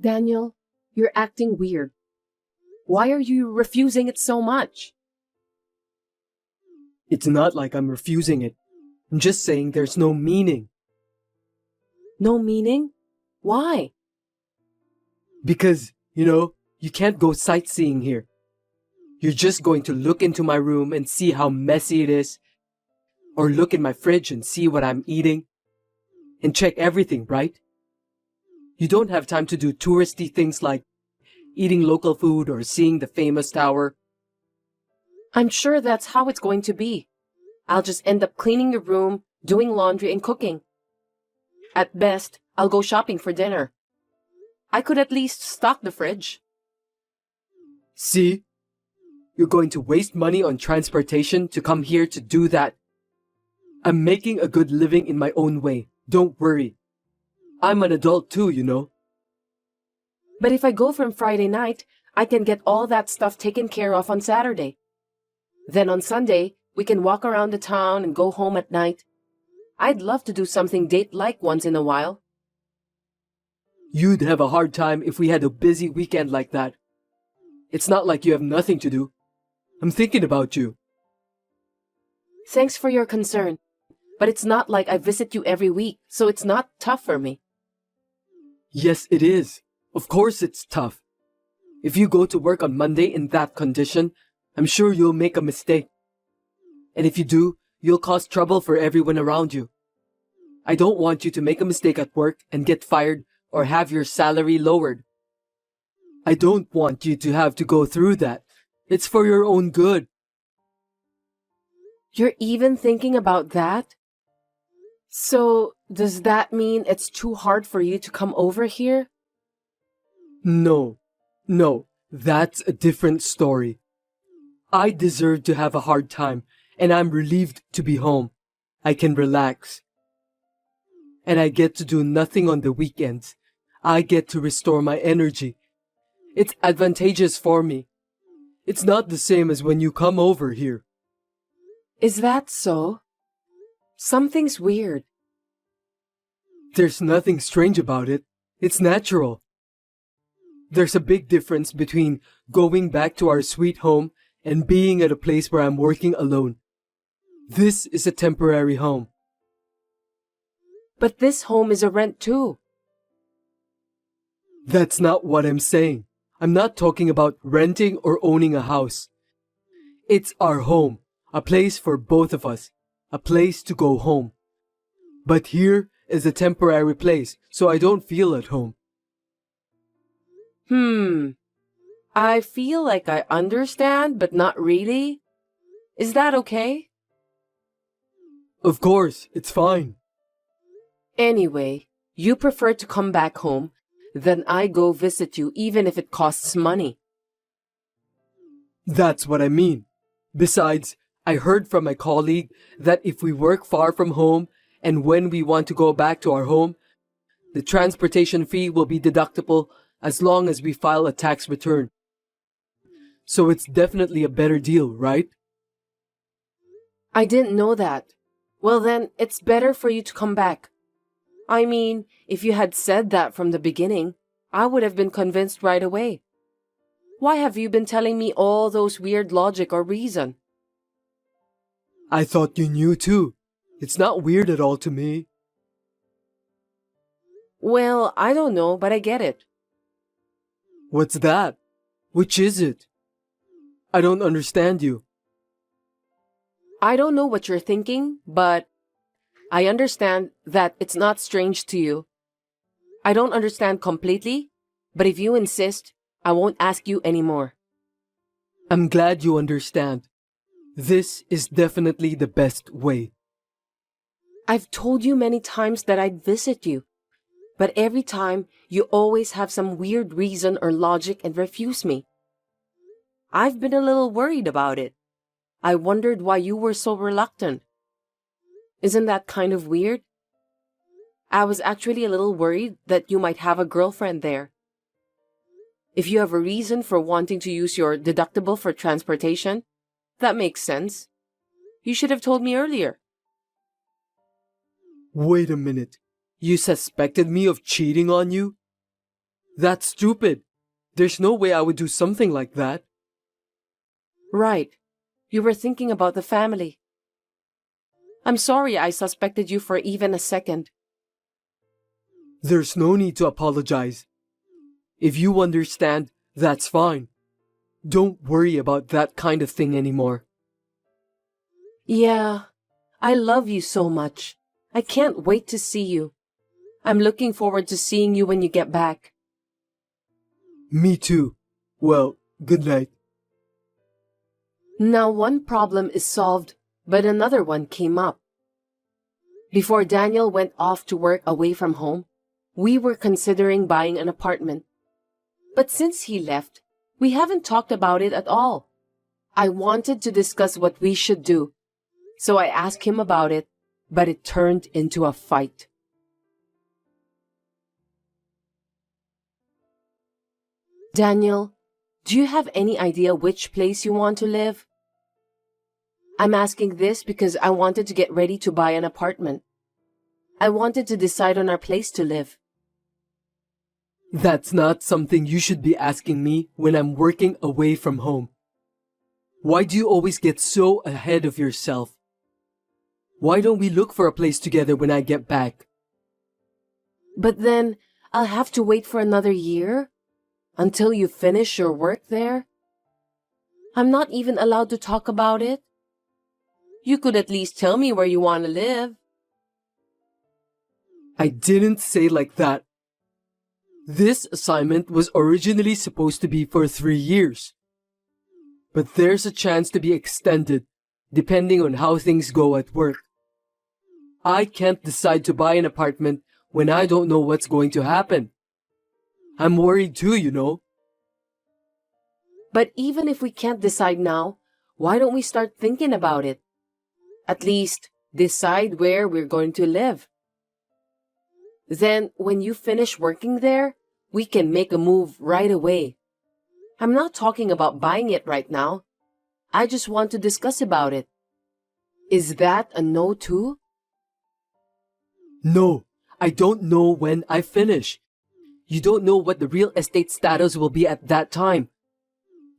Daniel, you're acting weird. Why are you refusing it so much? It's not like I'm refusing it. I'm just saying there's no meaning. No meaning? Why? Because, you can't go sightseeing here. You're just going to look into my room and see how messy it is. Or look in my fridge and see what I'm eating. And check everything, right? You don't have time to do touristy things like eating local food or seeing the famous tower. I'm sure that's how it's going to be. I'll just end up cleaning your room, doing laundry, and cooking. At best, I'll go shopping for dinner. I could at least stock the fridge. See? You're going to waste money on transportation to come here to do that. I'm making a good living in my own way. Don't worry. I'm an adult too. But if I go from Friday night, I can get all that stuff taken care of on Saturday. Then on Sunday, we can walk around the town and go home at night. I'd love to do something date-like once in a while. You'd have a hard time if we had a busy weekend like that. It's not like you have nothing to do. I'm thinking about you. Thanks for your concern, but it's not like I visit you every week, so it's not tough for me. Yes, it is. Of course it's tough. If you go to work on Monday in that condition, I'm sure you'll make a mistake. And if you do, you'll cause trouble for everyone around you. I don't want you to make a mistake at work and get fired or have your salary lowered. I don't want you to have to go through that. It's for your own good. You're even thinking about that? So, does that mean it's too hard for you to come over here? No, that's a different story. I deserve to have a hard time, and I'm relieved to be home. I can relax. And I get to do nothing on the weekends. I get to restore my energy. It's advantageous for me. It's not the same as when you come over here. Is that so? Something's weird. There's nothing strange about it. It's natural. There's a big difference between going back to our sweet home and being at a place where I'm working alone. This is a temporary home. But this home is a rent too. That's not what I'm saying. I'm not talking about renting or owning a house. It's our home, a place for both of us, a place to go home. But here is a temporary place, so I don't feel at home. I feel like I understand, but not really. Is that okay? Of course, it's fine. Anyway, you prefer to come back home, then I go visit you even if it costs money. That's what I mean. Besides, I heard from my colleague that if we work far from home and when we want to go back to our home, the transportation fee will be deductible as long as we file a tax return. So it's definitely a better deal, right? I didn't know that. Well then, it's better for you to come back. I mean, if you had said that from the beginning, I would have been convinced right away. Why have you been telling me all those weird logic or reason? I thought you knew too. It's not weird at all to me. Well, I don't know, but I get it. What's that? Which is it? I don't understand you. I don't know what you're thinking, but I understand that it's not strange to you. I don't understand completely, but if you insist, I won't ask you anymore. I'm glad you understand. This is definitely the best way. I've told you many times that I'd visit you, but every time you always have some weird reason or logic and refuse me. I've been a little worried about it. I wondered why you were so reluctant. Isn't that kind of weird? I was actually a little worried that you might have a girlfriend there. If you have a reason for wanting to use your deductible for transportation, that makes sense. You should have told me earlier. Wait a minute. You suspected me of cheating on you? That's stupid. There's no way I would do something like that. Right. You were thinking about the family. I'm sorry I suspected you for even a second. There's no need to apologize. If you understand, that's fine. Don't worry about that kind of thing anymore. Yeah, I love you so much. I can't wait to see you. I'm looking forward to seeing you when you get back. Me too. Well, good night. Now one problem is solved, but another one came up. Before Daniel went off to work away from home, we were considering buying an apartment. But since he left, we haven't talked about it at all. I wanted to discuss what we should do, so I asked him about it, but it turned into a fight. Daniel, do you have any idea which place you want to live? I'm asking this because I wanted to get ready to buy an apartment. I wanted to decide on our place to live. That's not something you should be asking me when I'm working away from home. Why do you always get so ahead of yourself? Why don't we look for a place together when I get back? But then I'll have to wait for another year until you finish your work there. I'm not even allowed to talk about it. You could at least tell me where you want to live. I didn't say like that. This assignment was originally supposed to be for 3 years. But there's a chance to be extended, depending on how things go at work. I can't decide to buy an apartment when I don't know what's going to happen. I'm worried too, you know. But even if we can't decide now, why don't we start thinking about it? At least decide where we're going to live. Then, when you finish working there, we can make a move right away. I'm not talking about buying it right now. I just want to discuss about it. Is that a no too? No, I don't know when I finish. You don't know what the real estate status will be at that time.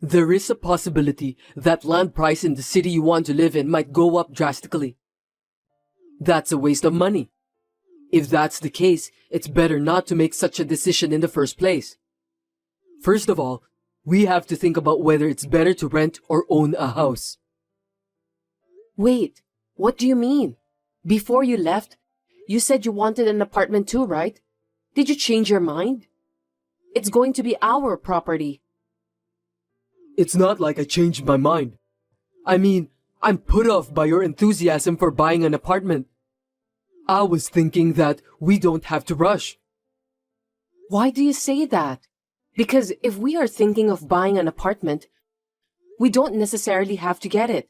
There is a possibility that land price in the city you want to live in might go up drastically. That's a waste of money. If that's the case, it's better not to make such a decision in the first place. First of all, we have to think about whether it's better to rent or own a house. Wait, what do you mean? Before you left, you said you wanted an apartment too, right? Did you change your mind? It's going to be our property. It's not like I changed my mind. I mean, I'm put off by your enthusiasm for buying an apartment. I was thinking that we don't have to rush. Why do you say that? Because if we are thinking of buying an apartment, we don't necessarily have to get it.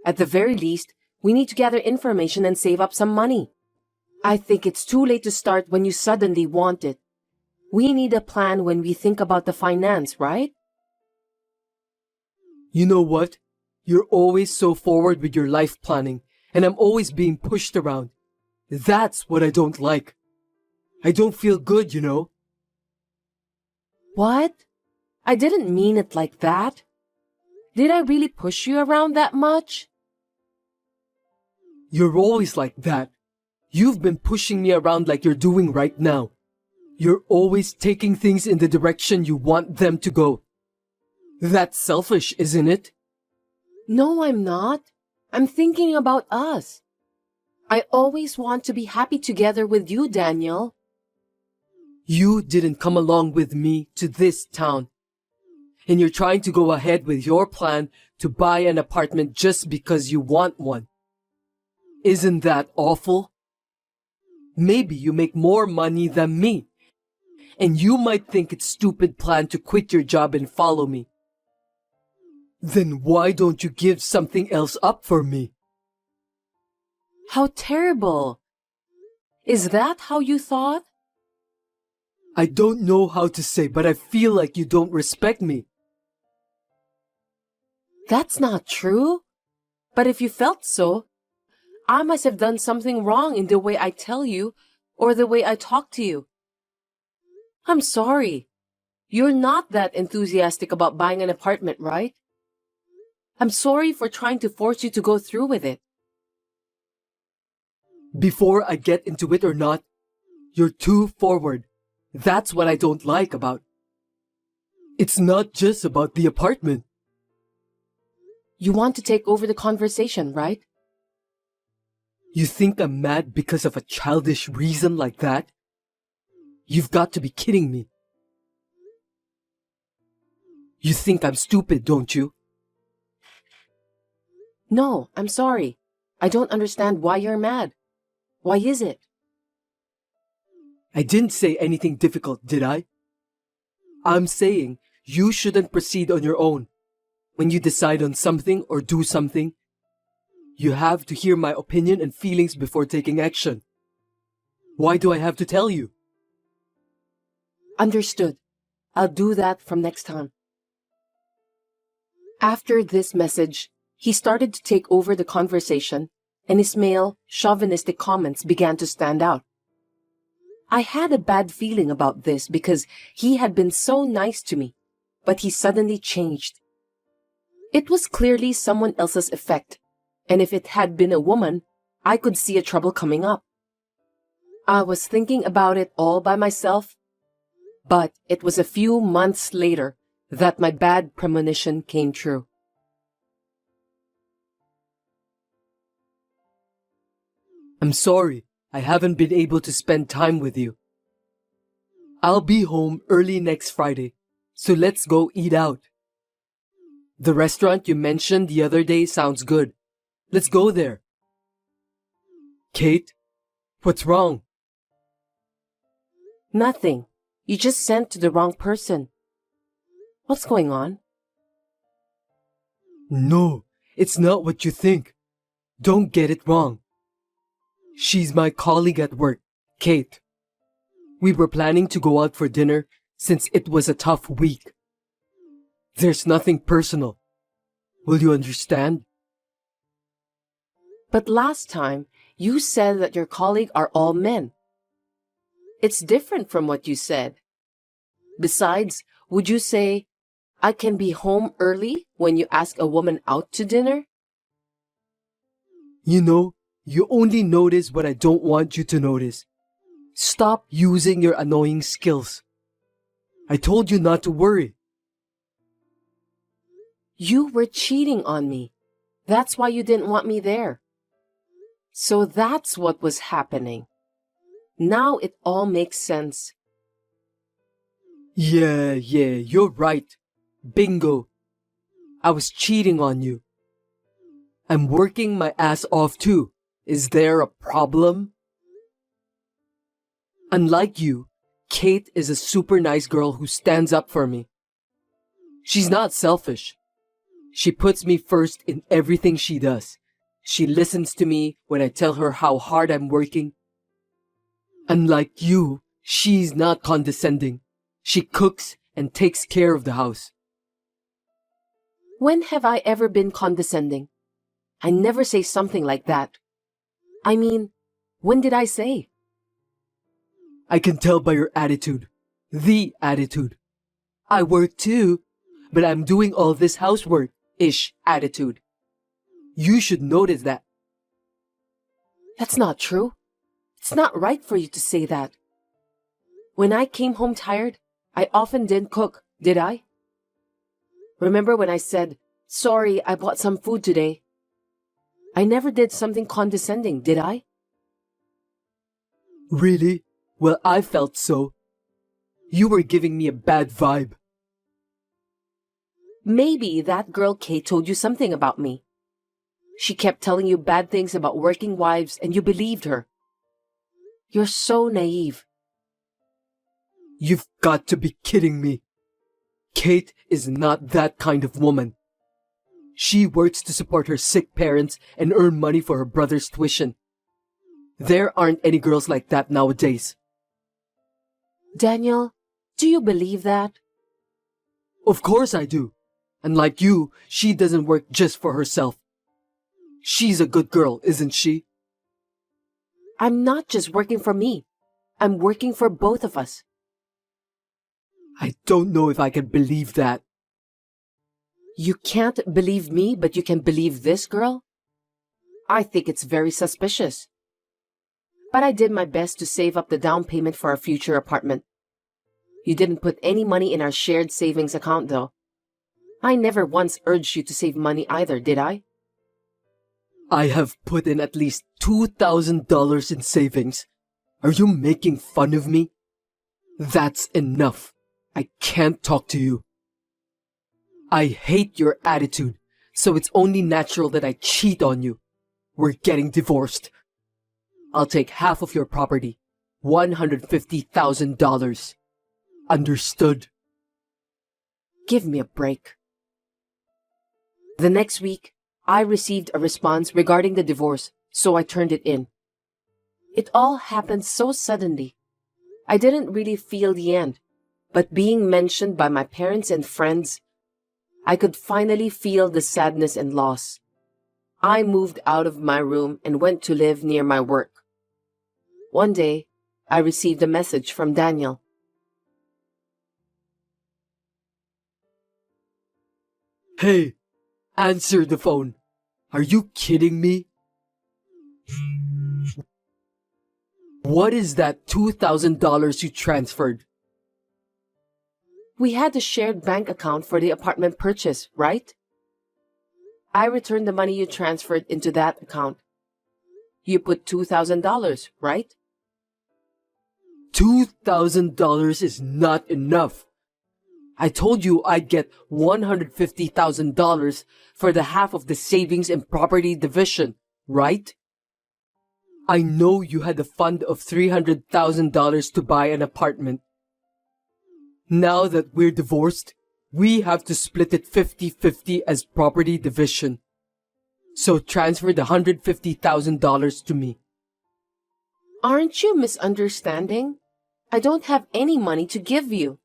At the very least, we need to gather information and save up some money. I think it's too late to start when you suddenly want it. We need a plan when we think about the finance, right? You know what? You're always so forward with your life planning, and I'm always being pushed around. That's what I don't like. I don't feel good, you know. What? I didn't mean it like that. Did I really push you around that much? You're always like that. You've been pushing me around like you're doing right now. You're always taking things in the direction you want them to go. That's selfish, isn't it? No, I'm not. I'm thinking about us. I always want to be happy together with you, Daniel. You didn't come along with me to this town. And you're trying to go ahead with your plan to buy an apartment just because you want one. Isn't that awful? Maybe you make more money than me. And you might think it's a stupid plan to quit your job and follow me. Then why don't you give something else up for me? How terrible. Is that how you thought? I don't know how to say, but I feel like you don't respect me. That's not true. But if you felt so, I must have done something wrong in the way I tell you or the way I talk to you. I'm sorry. You're not that enthusiastic about buying an apartment, right? I'm sorry for trying to force you to go through with it. Before I get into it or not, you're too forward. That's what I don't like about. It's not just about the apartment. You want to take over the conversation, right? You think I'm mad because of a childish reason like that? You've got to be kidding me. You think I'm stupid, don't you? No, I'm sorry. I don't understand why you're mad. Why is it? I didn't say anything difficult, did I? I'm saying you shouldn't proceed on your own. When you decide on something or do something, you have to hear my opinion and feelings before taking action. Why do I have to tell you? Understood. I'll do that from next time. After this message, he started to take over the conversation, and his male, chauvinistic comments began to stand out. I had a bad feeling about this because he had been so nice to me, but he suddenly changed. It was clearly someone else's effect, and if it had been a woman, I could see a trouble coming up. I was thinking about it all by myself, but it was a few months later that my bad premonition came true. I'm sorry, I haven't been able to spend time with you. I'll be home early next Friday, so let's go eat out. The restaurant you mentioned the other day sounds good. Let's go there. Kate, what's wrong? Nothing. You just sent to the wrong person. What's going on? No, it's not what you think. Don't get it wrong. She's my colleague at work, Kate. We were planning to go out for dinner since it was a tough week. There's nothing personal. Will you understand? But last time, you said that your colleague are all men. It's different from what you said. Besides, would you say, I can be home early when you ask a woman out to dinner? You know, you only notice what I don't want you to notice. Stop using your annoying skills. I told you not to worry. You were cheating on me. That's why you didn't want me there. So that's what was happening. Now it all makes sense. Yeah, you're right. Bingo. I was cheating on you. I'm working my ass off too. Is there a problem? Unlike you, Kate is a super nice girl who stands up for me. She's not selfish. She puts me first in everything she does. She listens to me when I tell her how hard I'm working. Unlike you, she's not condescending. She cooks and takes care of the house. When have I ever been condescending? I never say something like that. I mean, when did I say? I can tell by your attitude. The attitude. I work too, but I'm doing all this housework-ish attitude. You should notice that. That's not true. It's not right for you to say that. When I came home tired, I often didn't cook, did I? Remember when I said, sorry, I bought some food today? I never did something condescending, did I? Really? Well, I felt so. You were giving me a bad vibe. Maybe that girl Kate told you something about me. She kept telling you bad things about working wives and you believed her. You're so naive. You've got to be kidding me. Kate is not that kind of woman. She works to support her sick parents and earn money for her brother's tuition. There aren't any girls like that nowadays. Daniel, do you believe that? Of course I do. And like you, she doesn't work just for herself. She's a good girl, isn't she? I'm not just working for me. I'm working for both of us. I don't know if I can believe that. You can't believe me, but you can believe this girl? I think it's very suspicious. But I did my best to save up the down payment for our future apartment. You didn't put any money in our shared savings account, though. I never once urged you to save money either, did I? I have put in at least $2,000 in savings. Are you making fun of me? That's enough. I can't talk to you. I hate your attitude, so it's only natural that I cheat on you. We're getting divorced. I'll take half of your property, $150,000. Understood? Give me a break. The next week, I received a response regarding the divorce, so I turned it in. It all happened so suddenly. I didn't really feel the end, but being mentioned by my parents and friends, I could finally feel the sadness and loss. I moved out of my room and went to live near my work. One day, I received a message from Daniel. Hey, answer the phone. Are you kidding me? What is that $2,000 you transferred? We had a shared bank account for the apartment purchase, right? I returned the money you transferred into that account. You put $2,000, right? $2,000 is not enough. I told you I'd get $150,000 for the half of the savings and property division, right? I know you had a fund of $300,000 to buy an apartment. Now that we're divorced, we have to split it 50-50 as property division. So transfer the $150,000 to me. Aren't you misunderstanding? I don't have any money to give you.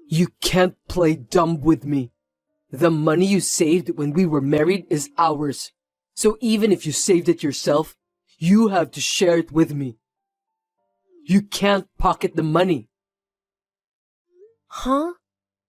You can't play dumb with me. The money you saved when we were married is ours. So even if you saved it yourself, you have to share it with me. You can't pocket the money. Huh?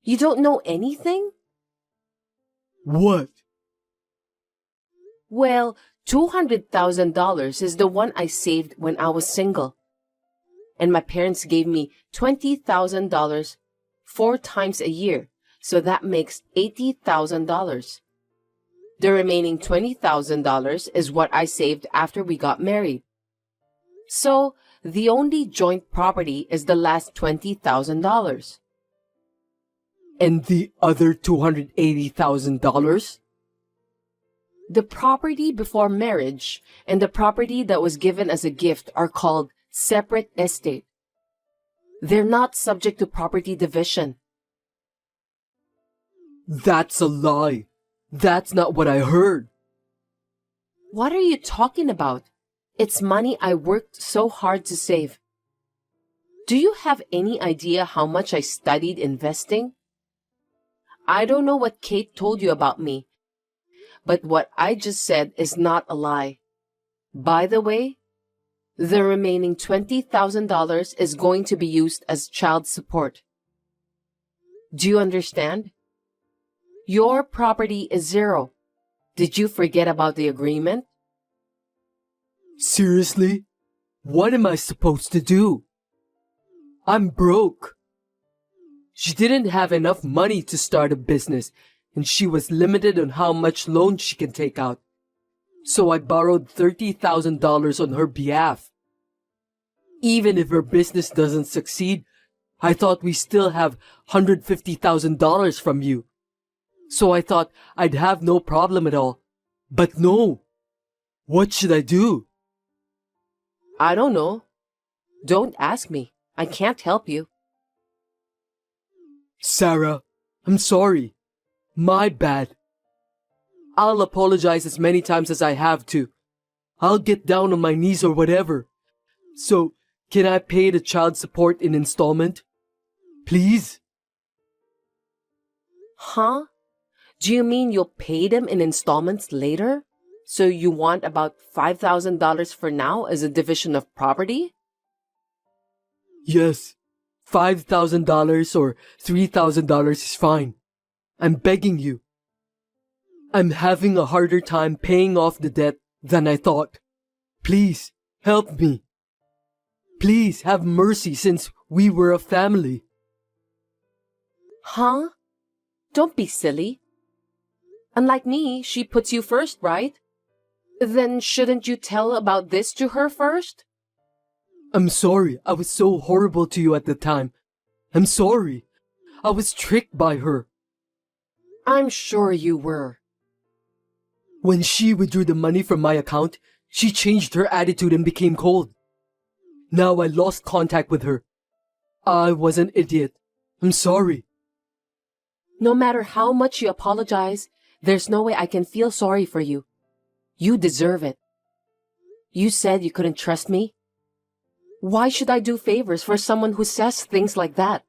You don't know anything? What? Well, $200,000 is the one I saved when I was single. And my parents gave me $20,000 4 times a year, so that makes $80,000. The remaining $20,000 is what I saved after we got married. So, the only joint property is the last $20,000. And the other $280,000? The property before marriage and the property that was given as a gift are called separate estate. They're not subject to property division. That's a lie. That's not what I heard. What are you talking about? It's money I worked so hard to save. Do you have any idea how much I studied investing? I don't know what Kate told you about me, but what I just said is not a lie. By the way, the remaining $20,000 is going to be used as child support. Do you understand? Your property is zero. Did you forget about the agreement? Seriously? What am I supposed to do? I'm broke. She didn't have enough money to start a business, and she was limited on how much loan she can take out. So I borrowed $30,000 on her behalf. Even if her business doesn't succeed, I thought we still have $150,000 from you. So I thought I'd have no problem at all. But no. What should I do? I don't know. Don't ask me. I can't help you. Sarah, I'm sorry. My bad. I'll apologize as many times as I have to. I'll get down on my knees or whatever. So, can I pay the child support in installment? Please? Huh? Do you mean you'll pay them in installments later? So you want about $5,000 for now as a division of property? Yes. $5,000 or $3,000 is fine. I'm begging you. I'm having a harder time paying off the debt than I thought. Please, help me. Please have mercy since we were a family. Huh? Don't be silly. Unlike me, she puts you first, right? Then shouldn't you tell about this to her first? I'm sorry I was so horrible to you at the time. I'm sorry. I was tricked by her. I'm sure you were. When she withdrew the money from my account, she changed her attitude and became cold. Now I lost contact with her. I was an idiot. I'm sorry. No matter how much you apologize, there's no way I can feel sorry for you. You deserve it. You said you couldn't trust me. Why should I do favors for someone who says things like that?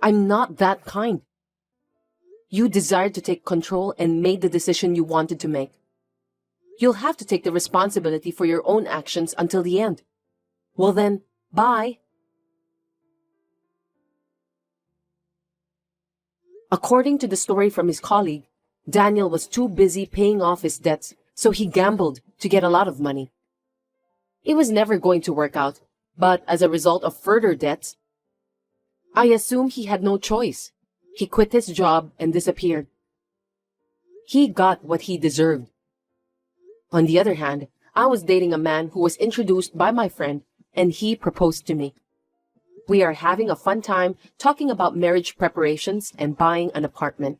I'm not that kind. You desired to take control and made the decision you wanted to make. You'll have to take the responsibility for your own actions until the end. Well then, bye. According to the story from his colleague, Daniel was too busy paying off his debts, so he gambled to get a lot of money. It was never going to work out, but as a result of further debts, I assume he had no choice. He quit his job and disappeared. He got what he deserved. On the other hand, I was dating a man who was introduced by my friend, and he proposed to me. We are having a fun time talking about marriage preparations and buying an apartment.